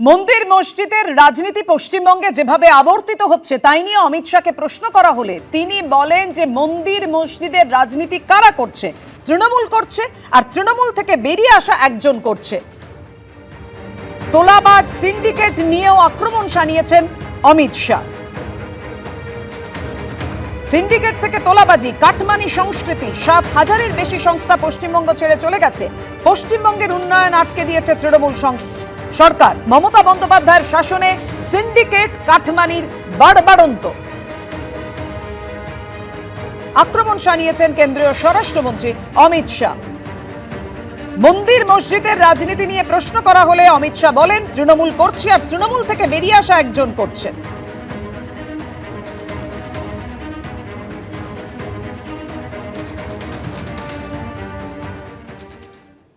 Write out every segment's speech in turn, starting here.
মন্দির মসজিদের রাজনীতি পশ্চিমবঙ্গে যেভাবে আবর্তিত হচ্ছে তাই নিয়ে অমিত শাহকে প্রশ্ন করা হলে তিনি বলেন যে মন্দির মসজিদের রাজনীতি কারা করছে, তৃণমূল করছে, আর তৃণমূল থেকে বেরিয়ে আসা একজন করছে। তোলাবাজ সিন্ডিকেট নিয়েও আক্রমণ শানিয়েছেন অমিত শাহ। সিন্ডিকেট থেকে তোলাবাজি, কাটমানি সংস্কৃতি, ৭,০০০-এর বেশি সংস্থা পশ্চিমবঙ্গ ছেড়ে চলে গেছে। পশ্চিমবঙ্গের উন্নয়ন আটকে দিয়েছে তৃণমূল সরকার। মমতা বন্দ্যোপাধ্যায়ের শাসনে সিন্ডিকেট, কাটমানির বাড়বাড়ন্ত। আক্রমণ শানিয়েছেন কেন্দ্রীয় স্বরাষ্ট্রমন্ত্রী অমিত শাহ। মন্দির মসজিদের রাজনীতি নিয়ে প্রশ্ন করা হলে অমিত শাহ বলেন তৃণমূল করছে, আর তৃণমূল থেকে বেরিয়ে আসা একজন করছেন।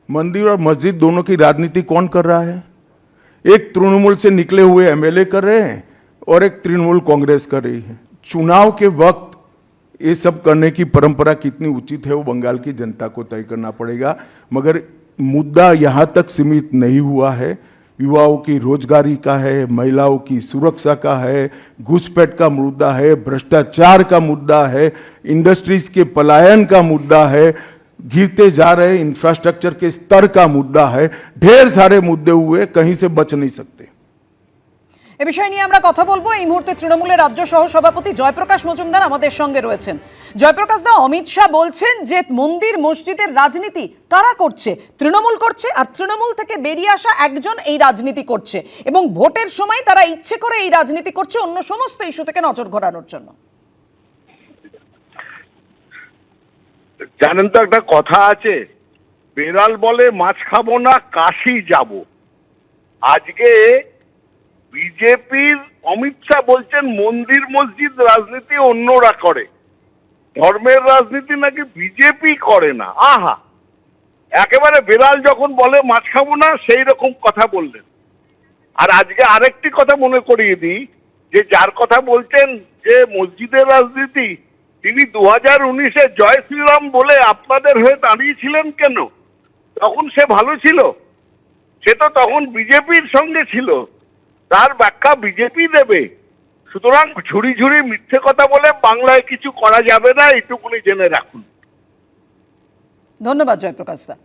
मंदिर और मस्जिद दोनों की राजनीति कौन कर रहा है? एक तृणमूल से निकले हुए एमएलए कर रहे हैं और एक तृणमूल कांग्रेस कर रही है। चुनाव के वक्त ये सब करने की परंपरा कितनी उचित है वो बंगाल की जनता को तय करना पड़ेगा, मगर मुद्दा यहाँ तक सीमित नहीं हुआ है। युवाओं की रोजगारी का है, महिलाओं की सुरक्षा का है, घुसपैठ का मुद्दा है, भ्रष्टाचार का मुद्दा है, इंडस्ट्रीज के पलायन का मुद्दा है, गिरते जा रहे इंफ्रास्ट्रक्चर के स्तर का मुद्दा है। ढेर सारे मुद्दे हुए, कहीं से बच नहीं सकते। এ বিষয় নিয়ে আমরা কথা বলবো। এই মুহূর্তে তৃণমূলের রাজ্য সহ সভাপতি জয়প্রকাশ মজুমদার আমাদের সঙ্গে রয়েছেন। জয়প্রকাশ দা, অমিত শাহ বলছেন যে মন্দির মসজিদের রাজনীতি কারা করছে, তৃণমূল করছে, আর তৃণমূল থেকে বেরিয়ে আসা একজন এই রাজনীতি করছে, এবং ভোটের সময় তারা ইচ্ছে করে এই রাজনীতি করছে অন্য সমস্ত ইস্যু থেকে নজর ঘোরানোর জন্য। জানেন তো, একটা কথা আছে, বেড়াল বলে মাছ খাবো না, কাশি যাব। আজকে বিজেপির অমিত শাহ বলছেন মন্দির মসজিদ রাজনীতি অন্যরা করে, ধর্মের রাজনীতি নাকি বিজেপি করে না। আহা, একেবারে বেড়াল যখন বলে মাছ খাবো না সেই রকম কথা বললেন। আর আজকে আরেকটি কথা মনে করিয়ে দিই, যে যার কথা বলছেন যে মসজিদের রাজনীতি, তিনি 2019-এ জয় শ্রীরাম বলে আপনাদের হয়ে দাঁড়িয়েছিলেন কেন? তখন সে ভালো ছিল? সে তো তখন বিজেপির সঙ্গে ছিল, তার ব্যাখ্যা বিজেপি দেবে। সুতরাং ঝুড়ি ঝুড়ি মিথ্যে কথা বলে বাংলায় কিছু করা যাবে না, এইটুকুনি জেনে রাখুন। ধন্যবাদ জয়প্রকাশ দা।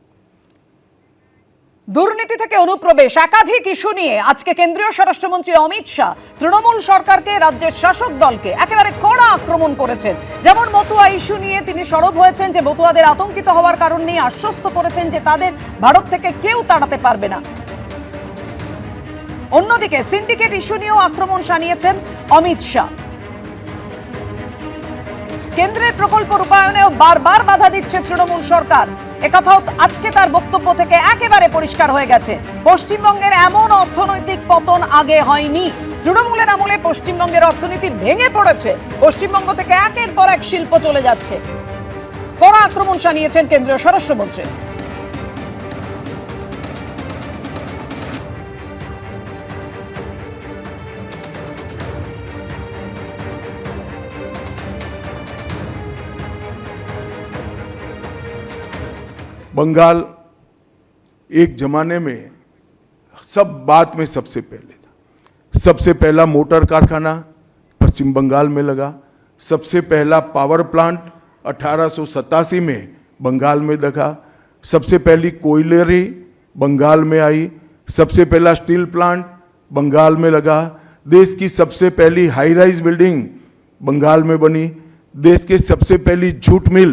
দুর্নীতি থেকে অনুপ্রবেশ, একাধিক ইস্যু নিয়ে আজকে কেন্দ্রীয় স্বরাষ্ট্রমন্ত্রী অমিত শাহ তৃণমূল সরকারকে, রাজ্যের শাসক দলকে একেবারে কড়া আক্রমণ করেছেন। যেমন মতুয়া ইস্যু নিয়ে তিনি সরব হয়েছেন, যে মতুয়াদের আতঙ্কিত হওয়ার কারণ নেই, আশ্বস্ত করেছেন যে তাদের ভারত থেকে কেউ তাড়াতে পারবে না। অন্যদিকে সিন্ডিকেট ইস্যু নিয়েও আক্রমণ শানিয়েছেন অমিত শাহ। কেন্দ্রের প্রকল্প রূপায়ণেও বারবার বাধা দিচ্ছে তৃণমূল সরকার, একথাও আজকে তার বক্তব্য থেকে একেবারে পরিষ্কার হয়ে গেছে। পশ্চিমবঙ্গের এমন অর্থনৈতিক পতন আগে হয়নি। তৃণমূলের আমলে পশ্চিমবঙ্গের অর্থনীতি ভেঙে পড়েছে, পশ্চিমবঙ্গ থেকে একের পর এক শিল্প চলে যাচ্ছে। কড়া আক্রমণ শানিয়েছেন কেন্দ্রীয় স্বরাষ্ট্রমন্ত্রী। बंगाल एक जमाने में सब बात में सबसे पहले था। सबसे पहला मोटर कारखाना पश्चिम बंगाल में लगा, सबसे पहला पावर प्लांट 1887 में बंगाल में लगा, सबसे पहली कोयलरी बंगाल में आई, सबसे पहला स्टील प्लांट बंगाल में लगा, देश की सबसे पहली हाई राइज बिल्डिंग बंगाल में बनी, देश की सबसे पहली जूट मिल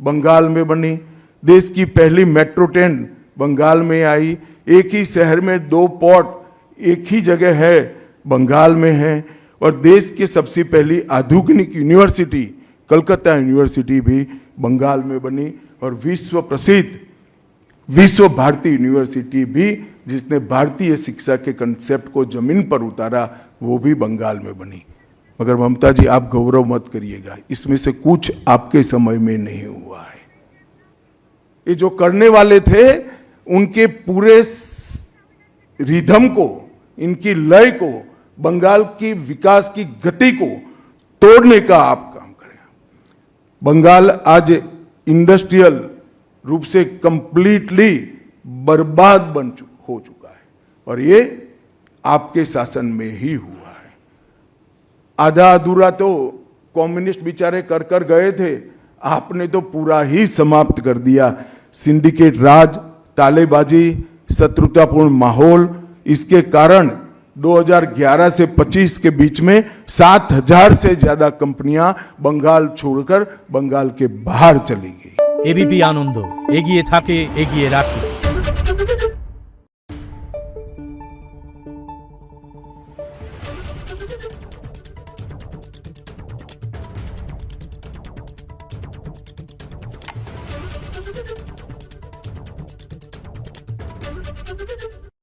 बंगाल में बनी, देश की पहली मेट्रो ट्रेन बंगाल में आई, एक ही शहर में 2 पोर्ट एक ही जगह है बंगाल में है, और देश की सबसे पहली आधुनिक यूनिवर्सिटी कलकत्ता यूनिवर्सिटी भी बंगाल में बनी, और विश्व प्रसिद्ध विश्व भारती यूनिवर्सिटी भी, जिसने भारतीय शिक्षा के कंसेप्ट को जमीन पर उतारा, वो भी बंगाल में बनी। मगर ममता जी, आप गौरव मत करिएगा, इसमें से कुछ आपके समय में नहीं हुआ है। ये जो करने वाले थे उनके पूरे रिदम को, इनकी लय को, बंगाल की विकास की गति को तोड़ने का आप काम करें। बंगाल आज इंडस्ट्रियल रूप से कंप्लीटली बर्बाद हो चुका है, और ये आपके शासन में ही हुआ है। आधा अधूरा तो कम्युनिस्ट बेचारे कर कर गए थे, आपने तो पूरा ही समाप्त कर दिया। सिंडिकेट राज, तालेबाजी, शत्रुतापूर्ण माहौल, इसके कारण 2011 से 25 के बीच में 7,000 से ज्यादा कंपनियां बंगाल छोड़कर बंगाल के बाहर चली गई। एबीपी आनंद एगिए थाके एगिए राखे।